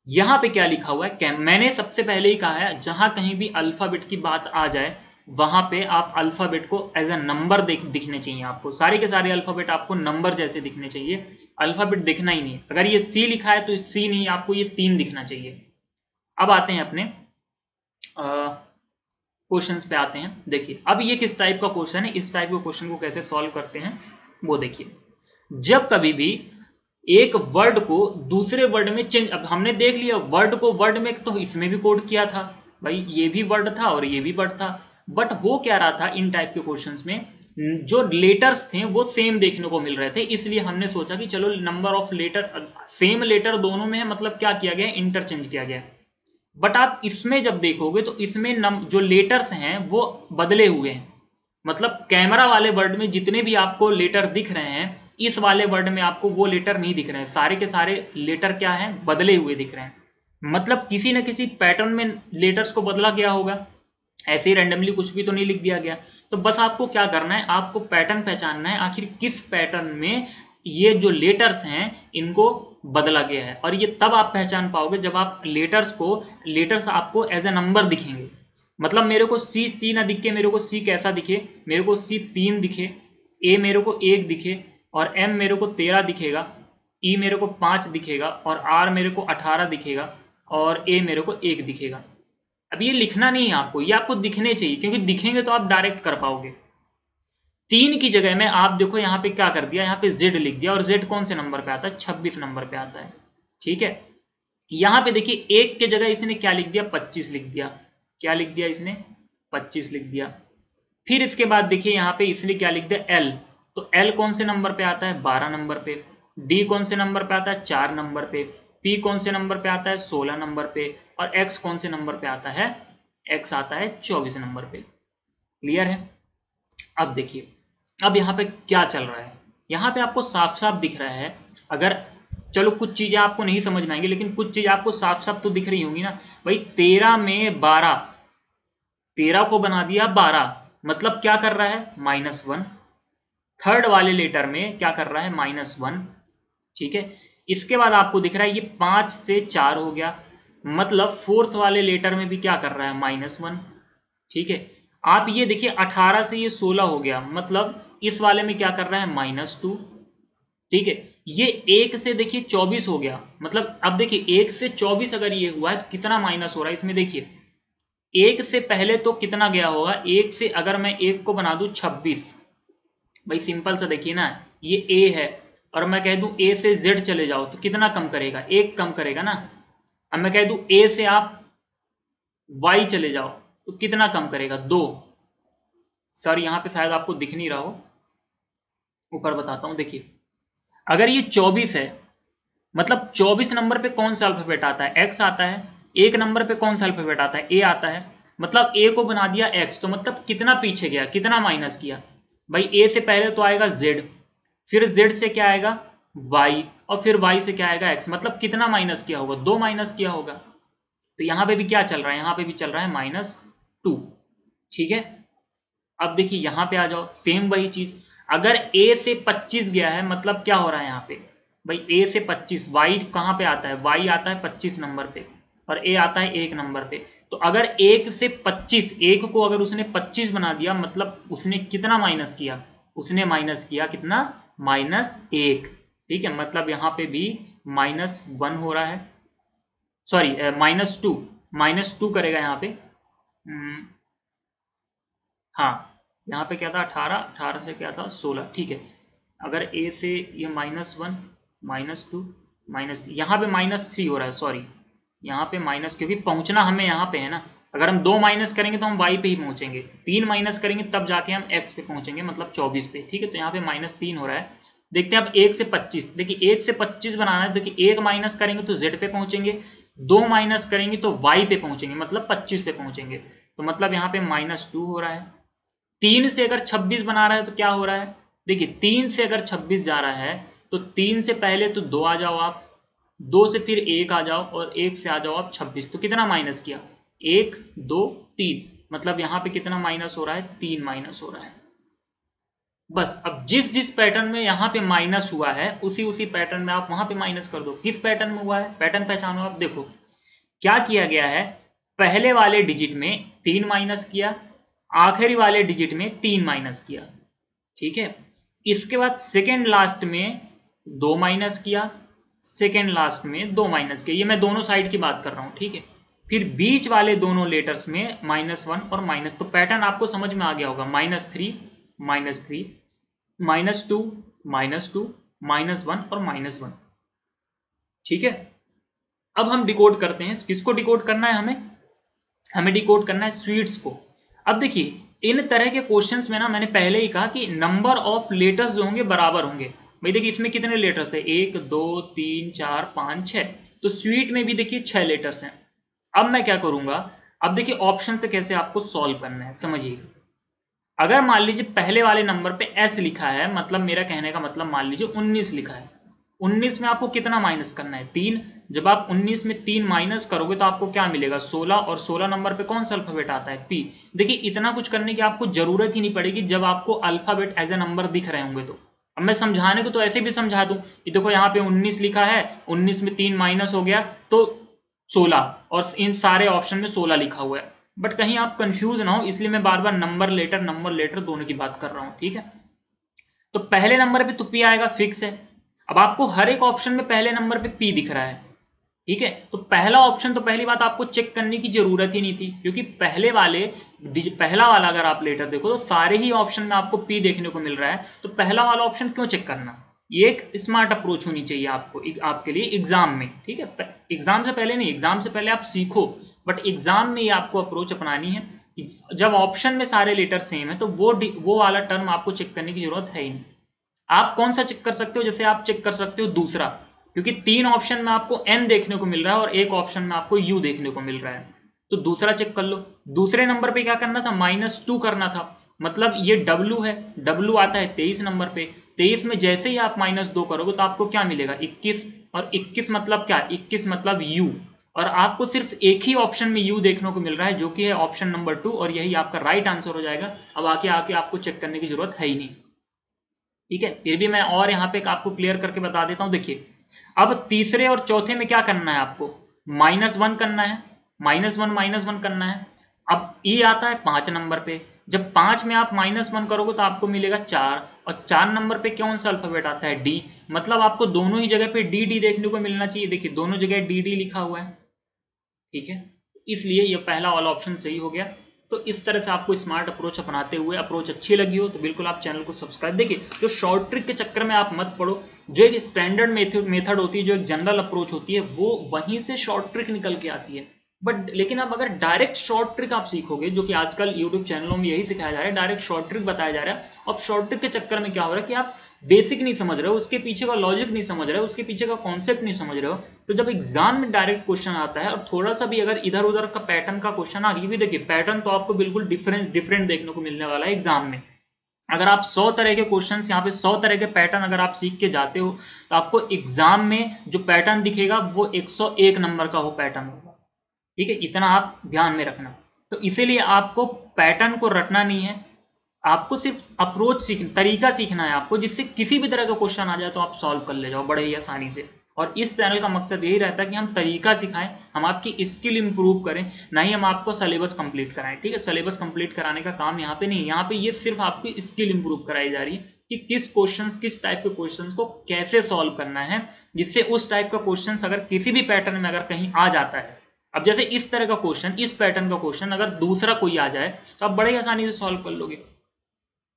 यहां पे क्या लिखा हुआ है, मैंने सबसे पहले ही कहा है जहां कहीं भी अल्फाबेट की बात आ जाए वहां पे आप अल्फाबेट को एज अ नंबर दिखने चाहिए आपको, सारे के सारे अल्फाबेट आपको नंबर जैसे दिखने चाहिए, अल्फाबेट दिखना ही नहीं। अगर ये सी लिखा है तो सी नहीं, आपको ये 3 दिखना चाहिए। अब आते हैं अपने क्वेश्चंस पे आते हैं। देखिए अब ये किस टाइप का क्वेश्चन है, इस टाइप के क्वेश्चन को कैसे सॉल्व करते हैं वो देखिए। जब कभी भी एक वर्ड को दूसरे वर्ड में चेंज, अब हमने देख लिया वर्ड को वर्ड में, तो इसमें भी कोड किया था भाई, ये भी वर्ड था और ये भी वर्ड था, बट हो क्या रहा था इन टाइप के क्वेश्चंस में, जो लेटर्स थे वो सेम देखने को मिल रहे थे, इसलिए हमने सोचा कि चलो number of letter, same letter दोनों में है, मतलब क्या किया गया, इंटरचेंज किया गया। बट आप इसमें जब देखोगे तो इसमें जो लेटर्स हैं वो बदले हुए हैं, मतलब कैमरा वाले वर्ड में जितने भी आपको लेटर दिख रहे हैं इस वाले वर्ड में आपको वो लेटर नहीं दिख रहे हैं, सारे के सारे लेटर क्या हैं, बदले हुए दिख रहे हैं। मतलब किसी न किसी पैटर्न में लेटर्स को बदला गया होगा, ऐसे ही रैंडमली कुछ भी तो नहीं लिख दिया गया। तो बस आपको क्या करना है, आपको पैटर्न पहचानना है आखिर किस पैटर्न में ये जो लेटर्स हैं इनको बदला गया है, और ये तब आप पहचान पाओगे जब आप लेटर्स आपको एज ए नंबर दिखेंगे। मतलब मेरे को सी ना दिखे, मेरे को सी कैसा दिखे, मेरे को सी 3 दिखे, ए मेरे को 1 दिखे, और एम मेरे को 13 दिखेगा, ई मेरे को 5 दिखेगा, और आर मेरे को 18 दिखेगा, और ए मेरे को 1 दिखेगा। अब ये लिखना नहीं है आपको, ये आपको दिखने चाहिए, क्योंकि दिखेंगे तो आप डायरेक्ट कर पाओगे। 3 की जगह में आप देखो यहाँ पे क्या कर दिया, यहाँ पे जेड लिख दिया, और जेड कौन से नंबर पे आता है, 26 नंबर पे आता है। ठीक है, यहाँ पे देखिए 1 के जगह इसने क्या लिख दिया, 25 लिख दिया, क्या लिख दिया इसने, 25 लिख दिया। फिर इसके बाद देखिए यहाँ पे इसने क्या लिख दिया, एल, तो एल कौन से नंबर पे आता है, 12 नंबर पे, डी कौन से नंबर पे आता है, 4 नंबर पे, पी कौन से नंबर पे आता है, 16 नंबर पे, और एक्स कौन से नंबर पे आता है, एक्स आता है 24 नंबर पे। क्लियर है। अब देखिए अब यहाँ पे क्या चल रहा है, यहाँ पे आपको साफ साफ दिख रहा है, अगर चलो कुछ चीजें आपको नहीं समझ में आएंगी लेकिन कुछ चीजें आपको साफ साफ तो दिख रही होंगी ना भाई। 13 में 12, 13 को बना दिया 12, मतलब क्या कर रहा है, -1। थर्ड वाले लेटर में क्या कर रहा है, -1। ठीक है, इसके बाद आपको दिख रहा है ये 5 से 4 हो गया, मतलब फोर्थ वाले लेटर में भी क्या कर रहा है, -1। ठीक है, आप ये देखिए 18 से ये 16 हो गया, मतलब इस वाले में क्या कर रहा है, -2। ठीक है, ये 1 से देखिए 24 हो गया, मतलब अब देखिए 1 से 24 अगर ये हुआ है तो कितना माइनस हो रहा है इसमें, देखिए 1 से पहले तो कितना गया होगा, 1 से अगर मैं 1 को बना दूं 26, भाई सिंपल सा देखिए ना, ये ए है और मैं कह दूं ए से जेड चले जाओ तो कितना कम करेगा, 1 कम करेगा ना। अब मैं कह दूं ए से आप वाई चले जाओ तो कितना कम करेगा, 2। सर यहां पे शायद आपको दिख नहीं रहा हो, ऊपर बताता हूं, देखिए अगर ये 24 है, मतलब 24 नंबर पे कौन सा अल्फाबेट आता है, एक्स आता है। 1 नंबर पे कौन सा अल्फाबेट आता है, ए आता है, मतलब ए को बना दिया एक्स, तो मतलब कितना पीछे गया, कितना माइनस किया भाई, ए से पहले तो आएगा जेड, फिर जेड से क्या आएगा, वाई, और फिर वाई से क्या आएगा, एक्स, मतलब कितना माइनस किया होगा, 2 माइनस किया होगा। तो यहां पे भी क्या चल रहा है, यहां पे भी चल रहा है -2। ठीक है, अब देखिए यहां पे आ जाओ, सेम वही चीज, अगर ए से 25 गया है मतलब क्या हो रहा है यहाँ पे भाई, ए से 25, वाई कहाँ पे आता है, वाई आता है 25 नंबर पे, और ए आता है 1 नंबर पे। तो अगर 1 से 25, 1 को अगर उसने 25 बना दिया, मतलब उसने कितना माइनस किया, उसने माइनस किया कितना, -1। ठीक है, मतलब यहाँ पे भी -1 हो रहा है, सॉरी -2 करेगा यहाँ पे। हाँ, यहाँ पे क्या था, 18 से क्या था, 16। ठीक है, अगर ए से ये -1 -2 यहाँ पे -3 हो रहा है, सॉरी यहाँ पे माइनस, क्योंकि पहुंचना हमें यहाँ पे है ना। अगर हम 2 माइनस करेंगे तो हम y पे ही पहुंचेंगे, 3 माइनस करेंगे तब जाके हम x पे पहुंचेंगे, मतलब 24 पे। ठीक है, तो यहाँ पे -3 हो रहा है। देखते हैं अब 1 से 25, देखिए 1 से 25 बनाना है, देखिए 1 माइनस करेंगे तो z पे पहुंचेंगे, 2 माइनस करेंगे तो y पे पहुंचेंगे, मतलब 25 पे पहुंचेंगे। तो मतलब यहाँ पे -2 हो रहा है। 3 से अगर 26 बना रहा है तो क्या हो रहा है, देखिए 3 से अगर 26 जा रहा है तो 3 से पहले तो 2 आ जाओ आप, 2 से फिर 1 आ जाओ, और 1 से आ जाओ आप 26। तो कितना माइनस किया, 1 2 3, मतलब यहाँ पे कितना माइनस हो रहा है, 3 माइनस हो रहा है। बस अब जिस जिस पैटर्न में यहाँ पे माइनस हुआ है उसी उसी पैटर्न में आप वहां पे माइनस कर दो। किस पैटर्न में हुआ है, पैटर्न पहचानो आप। देखो क्या किया गया है, पहले वाले डिजिट में 3 माइनस किया, आखिरी वाले डिजिट में 3 माइनस किया। ठीक है, इसके बाद सेकेंड लास्ट में 2 माइनस किया, सेकेंड लास्ट में 2 माइनस किया, ये मैं दोनों साइड की बात कर रहा हूं। ठीक है, फिर बीच वाले दोनों लेटर्स में -1 और माइनस, तो पैटर्न आपको समझ में आ गया होगा, -3 -3 -2 -2 -1 और -1। ठीक है, अब हम डिकोड करते हैं, किसको डिकोड करना है हमें, हमें डिकोड करना है स्वीट्स को। अब देखिए इन तरह के क्वेश्चंस में ना, मैंने पहले ही कहा कि नंबर ऑफ लेटर्स जो होंगे बराबर होंगे। भाई देखिए इसमें कितने लेटर्स थे, 1 2 3 4 5 6, तो स्वीट में भी देखिए 6 लेटर्स हैं। अब मैं क्या करूंगा, अब देखिए ऑप्शन से कैसे आपको सॉल्व करना है, समझिए। अगर मान लीजिए पहले वाले नंबर पे s लिखा है, मतलब मेरा कहने का मतलब मान लीजिए 19 लिखा है, 19 में आपको कितना माइनस करना है, 3। जब आप 19 में 3 माइनस करोगे तो आपको क्या मिलेगा, 16, और 16 नंबर पे कौन सा अल्फाबेट आता है, p। देखिए इतना कुछ करने की आपको जरूरत ही नहीं पड़ेगी जब आपको अल्फाबेट एज ए नंबर दिख रहे होंगे। तो अब मैं समझाने को तो ऐसे भी समझा दूं कि देखो यहाँ पे 19 लिखा है, 19 में 3 माइनस हो गया तो 16, और इन सारे ऑप्शन में 16 लिखा हुआ है। बट कहीं आप कंफ्यूज ना हो, इसलिए मैं बार बार नंबर लेटर दोनों की बात कर रहा हूं। ठीक है, तो पहले नंबर पे तो पी आएगा, फिक्स है। अब आपको हर एक ऑप्शन में पहले नंबर पे पी दिख रहा है। ठीक है, तो पहला ऑप्शन तो पहली बात आपको चेक करने की जरूरत ही नहीं थी, क्योंकि पहला वाला अगर आप लेटर देखो तो सारे ही ऑप्शन में आपको पी देखने को मिल रहा है, तो पहला वाला ऑप्शन क्यों चेक करना। ये एक स्मार्ट अप्रोच होनी चाहिए आपको, आपके लिए एग्जाम में। ठीक है, एग्जाम से पहले नहीं, एग्जाम से पहले आप सीखो, बट एग्जाम में ये आपको अप्रोच अपनानी है कि जब ऑप्शन में सारे लेटर सेम है तो वो वाला टर्म आपको चेक करने की जरूरत है ही नहीं। आप कौन सा चेक कर सकते हो, जैसे आप चेक कर सकते हो दूसरा, क्योंकि 3 ऑप्शन में आपको n देखने को मिल रहा है और एक ऑप्शन में आपको u देखने को मिल रहा है, तो दूसरा चेक कर लो। दूसरे नंबर पे क्या करना था, -2 करना था, मतलब ये w है, w आता है 23 नंबर पे, 23 में जैसे ही आप -2 करोगे तो आपको क्या मिलेगा, 21, और 21 मतलब क्या, 21 मतलब u, और आपको सिर्फ एक ही ऑप्शन में u देखने को मिल रहा है जो कि है ऑप्शन नंबर 2, और यही आपका राइट आंसर हो जाएगा। अब आके आपको चेक करने की जरूरत है ही नहीं। ठीक है, फिर भी मैं और यहाँ पे आपको क्लियर करके बता देता हूं। देखिए अब तीसरे और चौथे में क्या करना है आपको, -1 करना है, -1 करना है। अब ई आता है 5 नंबर पे, जब 5 में आप -1 करोगे तो आपको मिलेगा 4, और 4 नंबर पे कौन सा अल्फाबेट आता है, डी, मतलब आपको दोनों ही जगह पे डी डी देखने को मिलना चाहिए। देखिए दोनों जगह डी डी लिखा हुआ है। ठीक है, इसलिए ये पहला वाला ऑप्शन सही हो गया। तो इस तरह से आपको स्मार्ट अप्रोच अपनाते हुए, अप्रोच अच्छी लगी हो तो बिल्कुल आप चैनल को सब्सक्राइब। देखिए जो शॉर्ट ट्रिक के चक्कर में आप मत पड़ो, जो एक स्टैंडर्ड मेथड होती है, जो एक जनरल अप्रोच होती है, वो वहीं से शॉर्ट ट्रिक निकल के आती है। बट लेकिन आप अगर डायरेक्ट शॉर्ट ट्रिक आप सीखोगे, जो कि आजकल यूट्यूब चैनलों में यही सिखाया जा रहा है, डायरेक्ट शॉर्ट ट्रिक बताया जा रहा है। अब शॉर्ट ट्रिक के चक्कर में क्या हो रहा है कि आप बेसिक नहीं समझ रहे हो, उसके पीछे का लॉजिक नहीं समझ रहे हो, उसके पीछे का कॉन्सेप्ट नहीं समझ रहे हो, तो जब एग्जाम में डायरेक्ट क्वेश्चन आता है और थोड़ा सा भी अगर इधर उधर का पैटर्न का क्वेश्चन आ गया, देखिए पैटर्न तो आपको बिल्कुल डिफरेंट देखने को मिलने वाला है एग्जाम में। अगर आप 100 तरह के क्वेश्चंस यहाँ पे 100 तरह के पैटर्न अगर आप सीख के जाते हो तो आपको एग्जाम में जो पैटर्न दिखेगा वो 101 नंबर का वो पैटर्न होगा। ठीक है, इतना आप ध्यान में रखना। तो इसीलिए आपको पैटर्न को रटना नहीं है, आपको सिर्फ अप्रोच तरीका सीखना है आपको, जिससे किसी भी तरह का क्वेश्चन आ जाए तो आप सॉल्व कर ले जाओ बड़े ही आसानी से। और इस चैनल का मकसद यही रहता है कि हम तरीका सिखाएं, हम आपकी स्किल इंप्रूव करें, ना ही हम आपको सिलेबस कंप्लीट कराएं। ठीक है, सिलेबस कंप्लीट कराने का काम यहाँ पे नहीं है, यहाँ पे ये सिर्फ आपकी स्किल इंप्रूव कराई जा रही है कि किस टाइप के क्वेश्चंस को कैसे सॉल्व करना है, जिससे उस टाइप का क्वेश्चंस अगर किसी भी पैटर्न में अगर कहीं आ जाता है, अब जैसे इस तरह का क्वेश्चन, इस पैटर्न का क्वेश्चन अगर दूसरा कोई आ जाए तो आप बड़े आसानी से सॉल्व कर लोगे।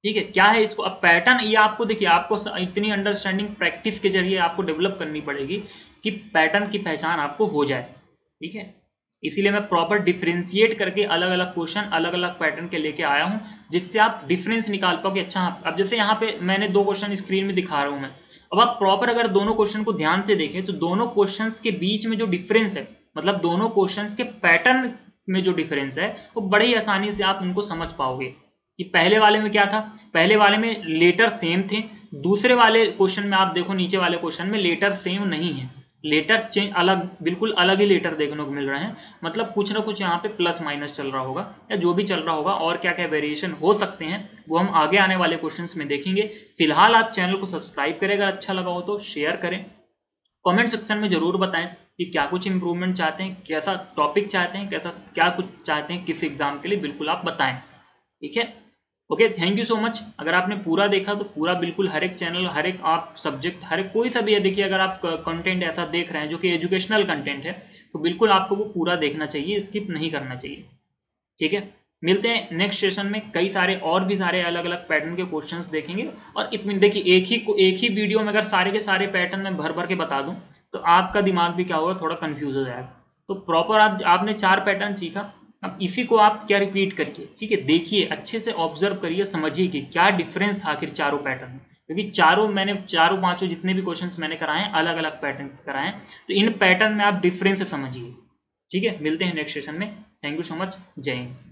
ठीक है, क्या है इसको, अब पैटर्न ये आपको देखिए, आपको इतनी अंडरस्टैंडिंग प्रैक्टिस के जरिए आपको डेवलप करनी पड़ेगी कि पैटर्न की पहचान आपको हो जाए। ठीक है, इसीलिए मैं प्रॉपर डिफ्रेंशिएट करके अलग अलग क्वेश्चन अलग अलग पैटर्न के लेके आया हूं, जिससे आप डिफरेंस निकाल पाओ कि अच्छा, अब जैसे यहाँ पे मैंने 2 क्वेश्चन स्क्रीन में दिखा रहा हूं मैं, अब आप प्रॉपर अगर दोनों क्वेश्चन को ध्यान से देखें तो दोनों क्वेश्चंस के बीच में जो डिफरेंस है, मतलब दोनों क्वेश्चंस के पैटर्न में जो डिफरेंस है, वो बड़े ही आसानी से आप उनको समझ पाओगे कि पहले वाले में क्या था। पहले वाले में लेटर सेम थे, दूसरे वाले क्वेश्चन में आप देखो नीचे वाले क्वेश्चन में लेटर सेम नहीं है, लेटर चेंज अलग, बिल्कुल अलग ही लेटर देखने को मिल रहे हैं। मतलब कुछ ना कुछ यहाँ पे प्लस माइनस चल रहा होगा या जो भी चल रहा होगा, और क्या क्या वेरिएशन हो सकते हैं वो हम आगे आने वाले क्वेश्चंस में देखेंगे। फिलहाल आप चैनल को सब्सक्राइब करें, अगर अच्छा लगा हो तो शेयर करें, कमेंट सेक्शन में जरूर बताएं कि क्या कुछ इंप्रूवमेंट चाहते हैं, कैसा टॉपिक चाहते हैं, कैसा क्या कुछ चाहते हैं किस एग्जाम के लिए, बिल्कुल आप बताएं। ठीक है, okay, thank you so much. अगर आपने पूरा देखा तो पूरा बिल्कुल हर एक चैनल, हर एक आप सब्जेक्ट, हर एक कोई सा भी है, देखिए अगर आप कंटेंट ऐसा देख रहे हैं जो कि एजुकेशनल कंटेंट है तो बिल्कुल आपको वो पूरा देखना चाहिए, स्किप नहीं करना चाहिए। ठीक है, मिलते हैं नेक्स्ट सेशन में, कई सारे और भी सारे अलग अलग पैटर्न के क्वेश्चंस देखेंगे। और इतने देखिए एक ही वीडियो में अगर सारे के सारे पैटर्न में भर भर के बता दूं तो आपका दिमाग भी क्या होगा, थोड़ा कंफ्यूज हो जाएगा। तो प्रॉपर आपने 4 पैटर्न सीखा, अब इसी को आप क्या रिपीट करिए, ठीक है, देखिए अच्छे से ऑब्जर्व करिए, समझिए कि क्या डिफरेंस था आखिर चारों पैटर्न में, क्योंकि चारों पांचों जितने भी क्वेश्चंस मैंने कराए हैं अलग अलग पैटर्न कराए हैं, तो इन पैटर्न में आप डिफरेंस समझिए। ठीक है, मिलते हैं नेक्स्ट सेशन में, थैंक यू सो मच, जय हिंद।